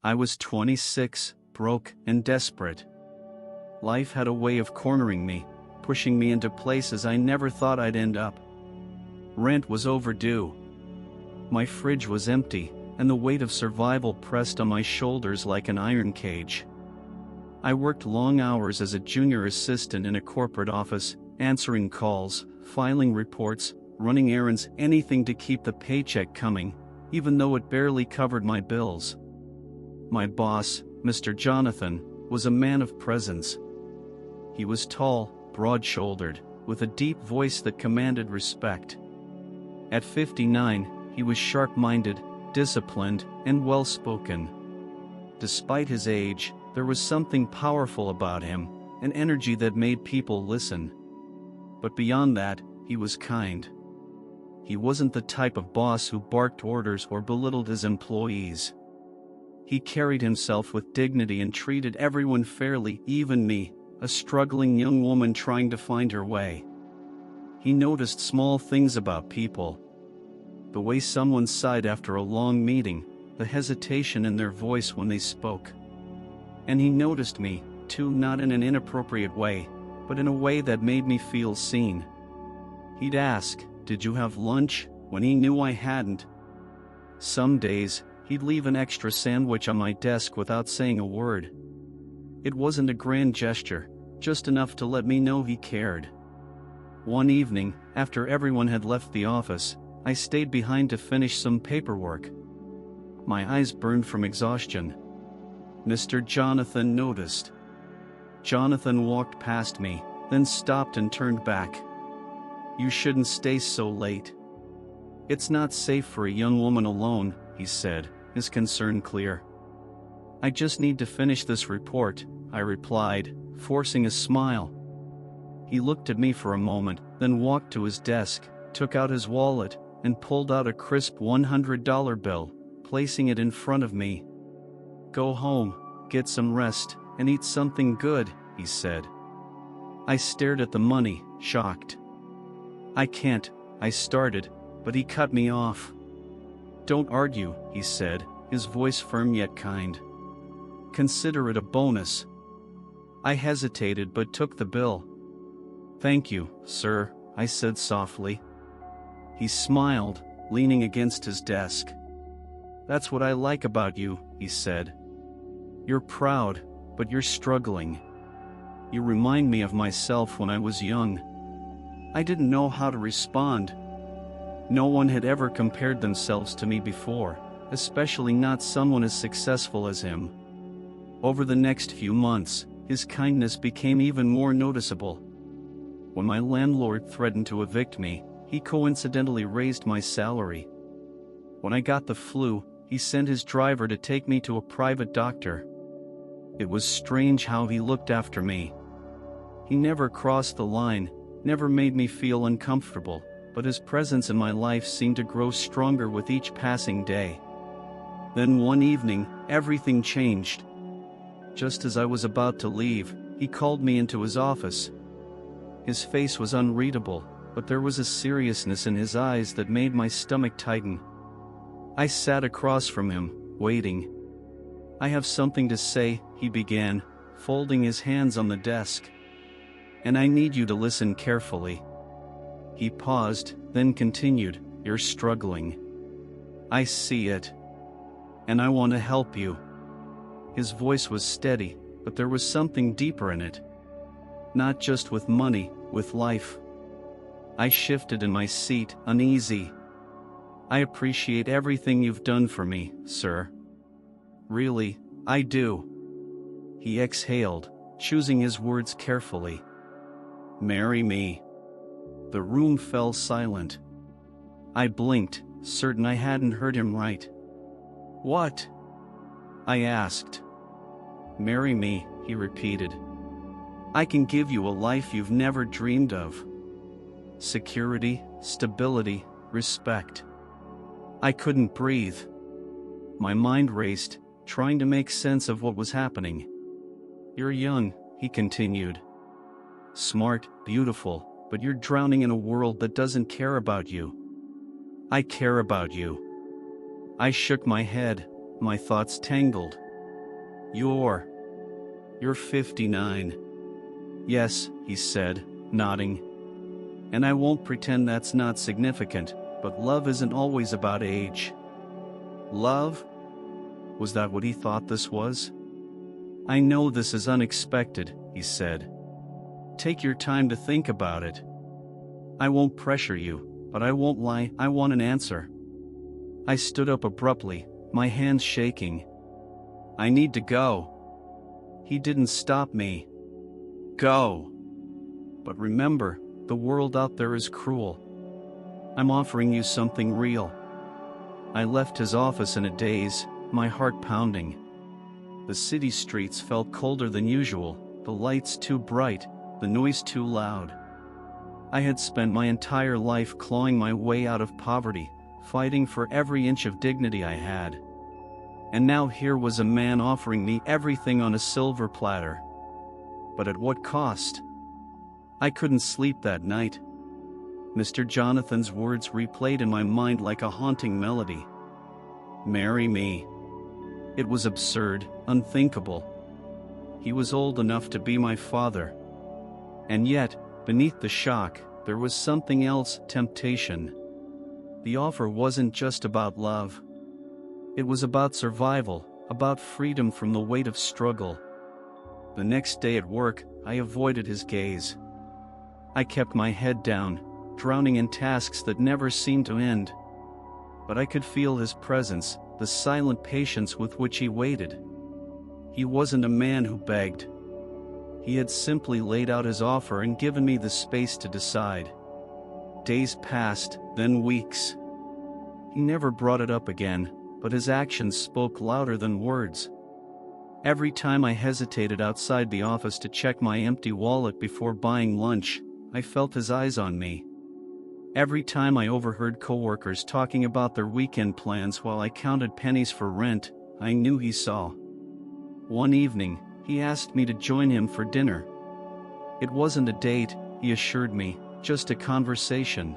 I was 26, broke and desperate. Life had a way of cornering me, pushing me into places I never thought I'd end up. Rent was overdue. My fridge was empty, and the weight of survival pressed on my shoulders like an iron cage. I worked long hours as a junior assistant in a corporate office, answering calls, filing reports, running errands, anything to keep the paycheck coming, even though it barely covered my bills. My boss, Mr. Jonathan, was a man of presence. He was tall, broad-shouldered, with a deep voice that commanded respect. At 59, he was sharp-minded, disciplined, and well-spoken. Despite his age, there was something powerful about him, an energy that made people listen. But beyond that, he was kind. He wasn't the type of boss who barked orders or belittled his employees. He carried himself with dignity and treated everyone fairly, even me, a struggling young woman trying to find her way. He noticed small things about people. The way someone sighed after a long meeting, the hesitation in their voice when they spoke. And he noticed me, too, not in an inappropriate way, but in a way that made me feel seen. He'd ask, "Did you have lunch?" when he knew I hadn't. Some days, he'd leave an extra sandwich on my desk without saying a word. It wasn't a grand gesture, just enough to let me know he cared. One evening, after everyone had left the office, I stayed behind to finish some paperwork. My eyes burned from exhaustion. Mr. Jonathan noticed. Jonathan walked past me, then stopped and turned back. "You shouldn't stay so late. It's not safe for a young woman alone," he said, his concern clear. "I just need to finish this report," I replied, forcing a smile. He looked at me for a moment, then walked to his desk, took out his wallet, and pulled out a crisp $100 bill, placing it in front of me. "Go home, get some rest, and eat something good," he said. I stared at the money, shocked. "I can't," I started, but he cut me off. "Don't argue," he said, his voice firm yet kind. "Consider it a bonus." I hesitated but took the bill. "Thank you, sir," I said softly. He smiled, leaning against his desk. "That's what I like about you," he said. "You're proud, but you're struggling. You remind me of myself when I was young." I didn't know how to respond. No one had ever compared themselves to me before, especially not someone as successful as him. Over the next few months, his kindness became even more noticeable. When my landlord threatened to evict me, he coincidentally raised my salary. When I got the flu, he sent his driver to take me to a private doctor. It was strange how he looked after me. He never crossed the line, never made me feel uncomfortable, but his presence in my life seemed to grow stronger with each passing day. Then one evening, everything changed. Just as I was about to leave, he called me into his office. His face was unreadable, but there was a seriousness in his eyes that made my stomach tighten. I sat across from him, waiting. "I have something to say," he began, folding his hands on the desk. "And I need you to listen carefully." He paused, then continued, "You're struggling. I see it. And I want to help you." His voice was steady, but there was something deeper in it. Not just with money, with life. I shifted in my seat, uneasy. "I appreciate everything you've done for me, sir. Really, I do." He exhaled, choosing his words carefully. "Marry me." The room fell silent. I blinked, certain I hadn't heard him right. "What?" I asked. "Marry me," he repeated. "I can give you a life you've never dreamed of. Security, stability, respect." I couldn't breathe. My mind raced, trying to make sense of what was happening. "You're young," he continued. "Smart, beautiful, but you're drowning in a world that doesn't care about you." "I care about you." I shook my head, my thoughts tangled. You're 59. Yes, he said, nodding. And I won't pretend that's not significant, but love isn't always about age. Love? Was that what he thought this was? I know this is unexpected, he said. Take your time to think about it. I won't pressure you, but I won't lie, I want an answer. I stood up abruptly, my hands shaking. I need to go. He didn't stop me. Go. But remember, the world out there is cruel. I'm offering you something real. I left his office in a daze, my heart pounding. The city streets felt colder than usual, the lights too bright, the noise too loud. I had spent my entire life clawing my way out of poverty, fighting for every inch of dignity I had. And now here was a man offering me everything on a silver platter. But at what cost? I couldn't sleep that night. Mr. Jonathan's words replayed in my mind like a haunting melody. Marry me. It was absurd, unthinkable. He was old enough to be my father. And yet, beneath the shock, there was something else, temptation. The offer wasn't just about love. It was about survival, about freedom from the weight of struggle. The next day at work, I avoided his gaze. I kept my head down, drowning in tasks that never seemed to end. But I could feel his presence, the silent patience with which he waited. He wasn't a man who begged. He had simply laid out his offer and given me the space to decide. Days passed, then weeks. He never brought it up again, but his actions spoke louder than words. Every time I hesitated outside the office to check my empty wallet before buying lunch, I felt his eyes on me. Every time I overheard coworkers talking about their weekend plans while I counted pennies for rent, I knew he saw. One evening, he asked me to join him for dinner. It wasn't a date, he assured me, just a conversation.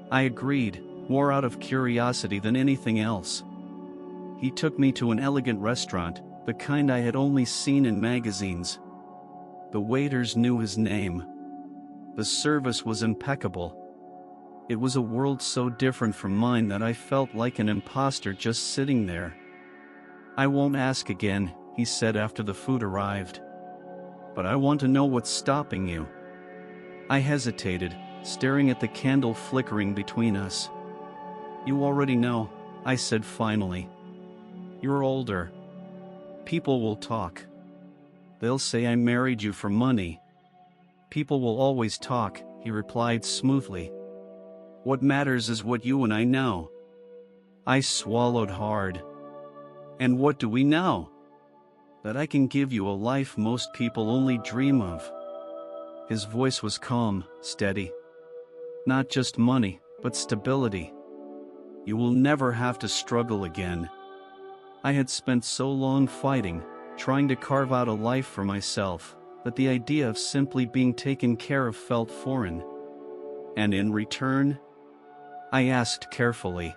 I agreed, more out of curiosity than anything else. He took me to an elegant restaurant, the kind I had only seen in magazines. The waiters knew his name. The service was impeccable. It was a world so different from mine that I felt like an imposter just sitting there. I won't ask again, he said after the food arrived. But I want to know what's stopping you. I hesitated, staring at the candle flickering between us. You already know, I said finally. You're older. People will talk. They'll say I married you for money. People will always talk, he replied smoothly. What matters is what you and I know. I swallowed hard. And what do we know? That I can give you a life most people only dream of. His voice was calm, steady. Not just money, but stability. You will never have to struggle again. I had spent so long fighting, trying to carve out a life for myself, that the idea of simply being taken care of felt foreign. And in return, I asked carefully.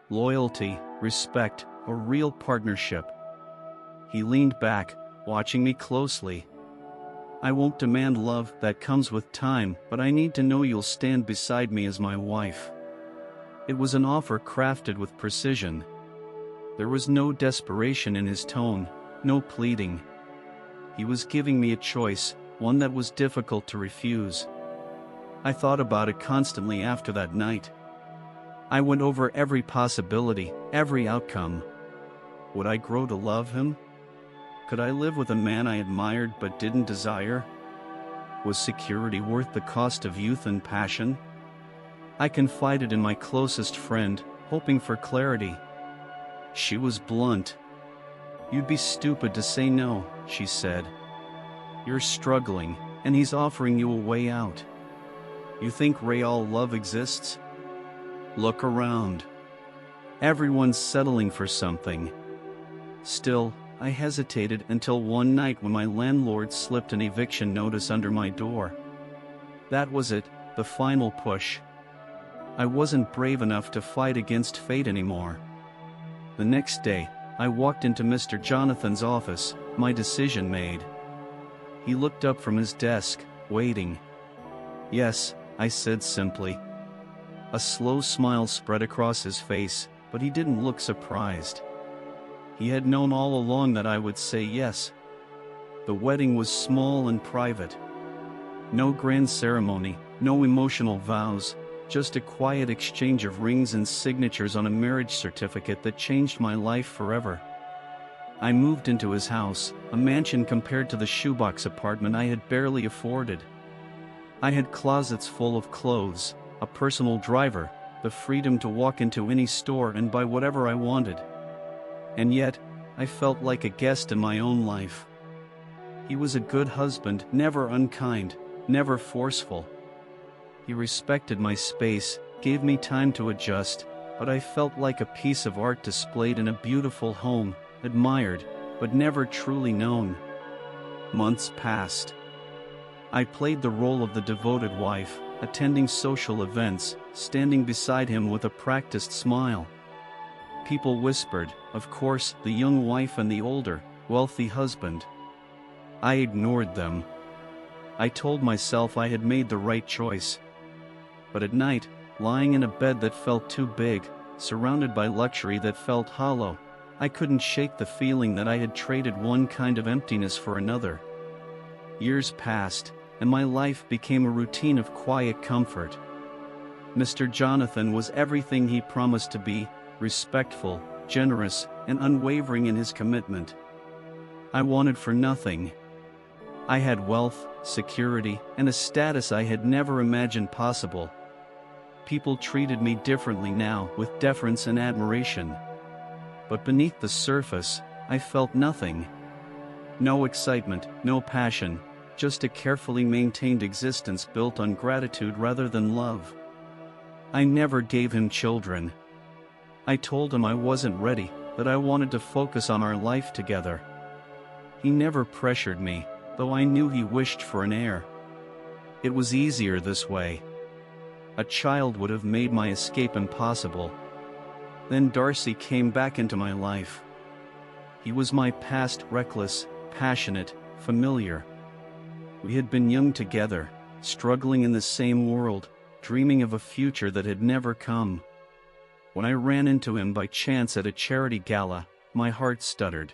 Loyalty, respect, a real partnership. He leaned back, watching me closely. I won't demand love, that comes with time, but I need to know you'll stand beside me as my wife. It was an offer crafted with precision. There was no desperation in his tone, no pleading. He was giving me a choice, one that was difficult to refuse. I thought about it constantly after that night. I went over every possibility, every outcome. Would I grow to love him? Could I live with a man I admired but didn't desire? Was security worth the cost of youth and passion? I confided in my closest friend, hoping for clarity. She was blunt. You'd be stupid to say no, she said. You're struggling, and he's offering you a way out. You think real love exists? Look around. Everyone's settling for something. Still, I hesitated until one night when my landlord slipped an eviction notice under my door. That was it, the final push. I wasn't brave enough to fight against fate anymore. The next day, I walked into Mr. Jonathan's office, my decision made. He looked up from his desk, waiting. "Yes," I said simply. A slow smile spread across his face, but he didn't look surprised. He had known all along that I would say yes. The wedding was small and private. No grand ceremony, no emotional vows, just a quiet exchange of rings and signatures on a marriage certificate that changed my life forever. I moved into his house, a mansion compared to the shoebox apartment I had barely afforded. I had closets full of clothes, a personal driver, the freedom to walk into any store and buy whatever I wanted. And yet, I felt like a guest in my own life. He was a good husband, never unkind, never forceful. He respected my space, gave me time to adjust, but I felt like a piece of art displayed in a beautiful home, admired, but never truly known. Months passed. I played the role of the devoted wife, attending social events, standing beside him with a practiced smile. People whispered, of course, the young wife and the older, wealthy husband. I ignored them. I told myself I had made the right choice. But at night, lying in a bed that felt too big, surrounded by luxury that felt hollow, I couldn't shake the feeling that I had traded one kind of emptiness for another. Years passed, and my life became a routine of quiet comfort. Mr. Jonathan was everything he promised to be, respectful, generous, and unwavering in his commitment. I wanted for nothing. I had wealth, security, and a status I had never imagined possible. People treated me differently now, with deference and admiration. But beneath the surface, I felt nothing. No excitement, no passion, just a carefully maintained existence built on gratitude rather than love. I never gave him children. I told him I wasn't ready, that I wanted to focus on our life together. He never pressured me, though I knew he wished for an heir. It was easier this way. A child would have made my escape impossible. Then Darcy came back into my life. He was my past, reckless, passionate, familiar. We had been young together, struggling in the same world, dreaming of a future that had never come. When I ran into him by chance at a charity gala, my heart stuttered.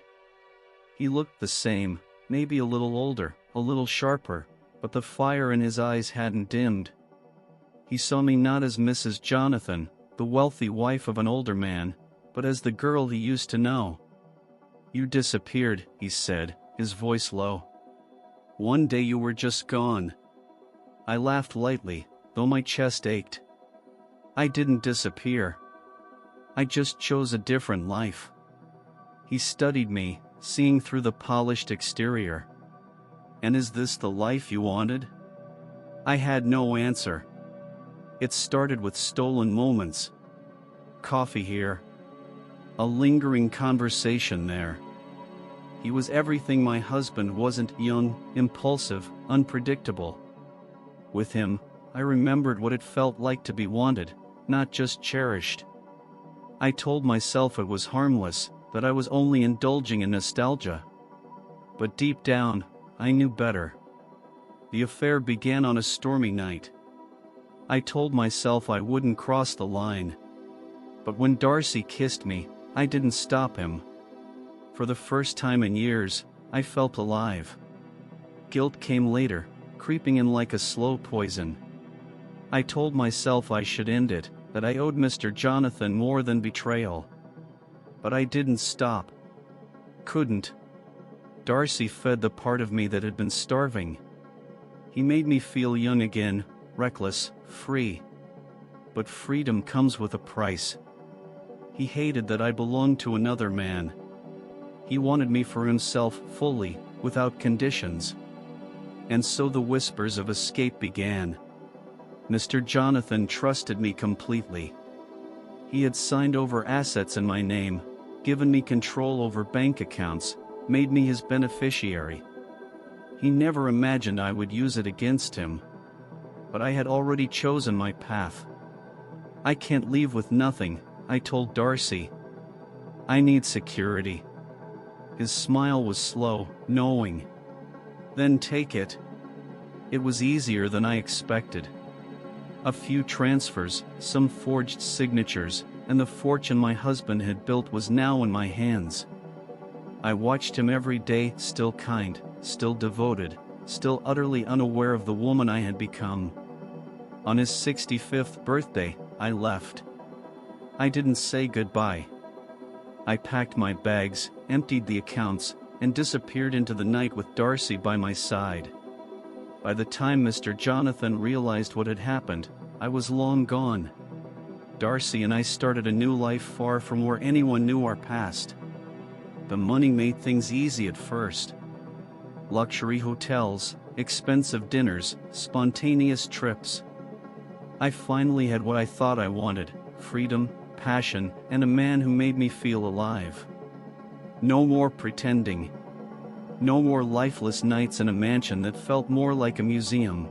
He looked the same, maybe a little older, a little sharper, but the fire in his eyes hadn't dimmed. He saw me not as Mrs. Jonathan, the wealthy wife of an older man, but as the girl he used to know. "You disappeared," he said, his voice low. "One day you were just gone." I laughed lightly, though my chest ached. I didn't disappear. I just chose a different life. He studied me, seeing through the polished exterior. "And is this the life you wanted?" I had no answer. It started with stolen moments. Coffee here. A lingering conversation there. He was everything my husband wasn't: young, impulsive, unpredictable. With him, I remembered what it felt like to be wanted, not just cherished. I told myself it was harmless, that I was only indulging in nostalgia. But deep down, I knew better. The affair began on a stormy night. I told myself I wouldn't cross the line. But when Darcy kissed me, I didn't stop him. For the first time in years, I felt alive. Guilt came later, creeping in like a slow poison. I told myself I should end it, that I owed Mr. Jonathan more than betrayal. But I didn't stop. Couldn't. Darcy fed the part of me that had been starving. He made me feel young again, reckless, free. But freedom comes with a price. He hated that I belonged to another man. He wanted me for himself, fully, without conditions. And so the whispers of escape began. Mr. Jonathan trusted me completely. He had signed over assets in my name, given me control over bank accounts, made me his beneficiary. He never imagined I would use it against him. But I had already chosen my path. "I can't leave with nothing," I told Darcy. I need security. His smile was slow, knowing. Then take it. It was easier than I expected. A few transfers, some forged signatures, and the fortune my husband had built was now in my hands. I watched him every day, still kind, still devoted, still utterly unaware of the woman I had become. On his 65th birthday, I left. I didn't say goodbye. I packed my bags, emptied the accounts, and disappeared into the night with Darcy by my side. By the time Mr. Jonathan realized what had happened, I was long gone. Darcy and I started a new life far from where anyone knew our past. The money made things easy at first. Luxury hotels, expensive dinners, spontaneous trips. I finally had what I thought I wanted: freedom, passion, and a man who made me feel alive. No more pretending. No more lifeless nights in a mansion that felt more like a museum.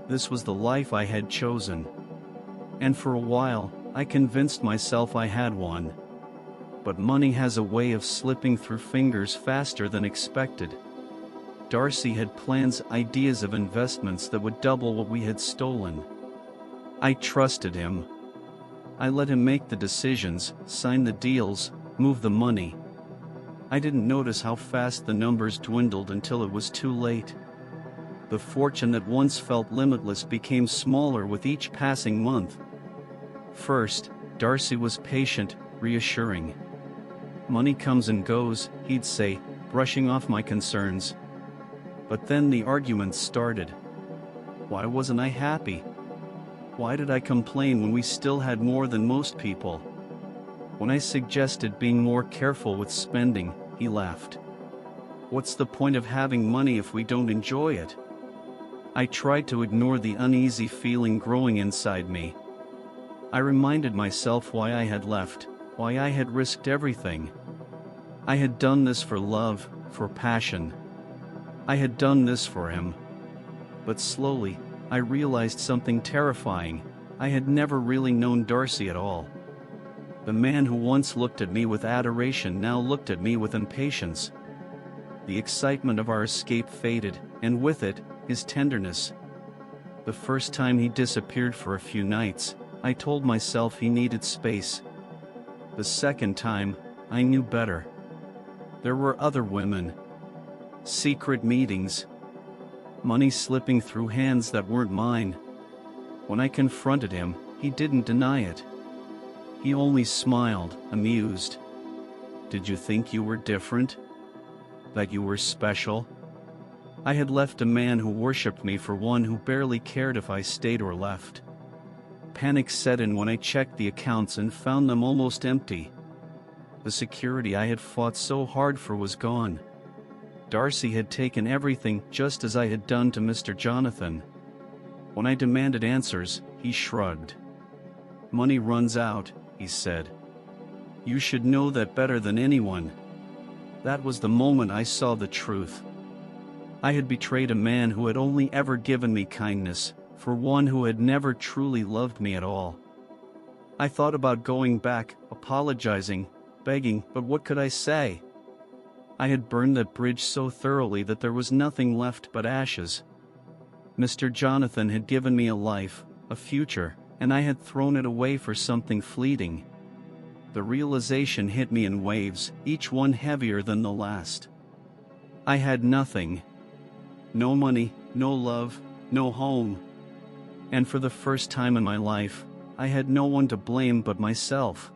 This was the life I had chosen. And for a while, I convinced myself I had one. But money has a way of slipping through fingers faster than expected. Darcy had plans, ideas of investments that would double what we had stolen. I trusted him. I let him make the decisions, sign the deals, move the money. I didn't notice how fast the numbers dwindled until it was too late. The fortune that once felt limitless became smaller with each passing month. First, Darcy was patient, reassuring. Money comes and goes, he'd say, brushing off my concerns. But then the arguments started. Why wasn't I happy? Why did I complain when we still had more than most people? When I suggested being more careful with spending, he laughed. What's the point of having money if we don't enjoy it? I tried to ignore the uneasy feeling growing inside me. I reminded myself why I had left, why I had risked everything. I had done this for love, for passion. I had done this for him. But slowly, I realized something terrifying. I had never really known Darcy at all. The man who once looked at me with adoration now looked at me with impatience. The excitement of our escape faded, and with it, his tenderness. The first time he disappeared for a few nights, I told myself he needed space. The second time, I knew better. There were other women. Secret meetings. Money slipping through hands that weren't mine. When I confronted him, he didn't deny it. He only smiled, amused. Did you think you were different? That you were special? I had left a man who worshipped me for one who barely cared if I stayed or left. Panic set in when I checked the accounts and found them almost empty. The security I had fought so hard for was gone. Darcy had taken everything, just as I had done to Mr. Jonathan. When I demanded answers, he shrugged. Money runs out, he said. You should know that better than anyone. That was the moment I saw the truth. I had betrayed a man who had only ever given me kindness, for one who had never truly loved me at all. I thought about going back, apologizing, begging, but what could I say? I had burned that bridge so thoroughly that there was nothing left but ashes. Mr. Jonathan had given me a life, a future, and I had thrown it away for something fleeting. The realization hit me in waves, each one heavier than the last. I had nothing. No money, no love, no home. And for the first time in my life, I had no one to blame but myself.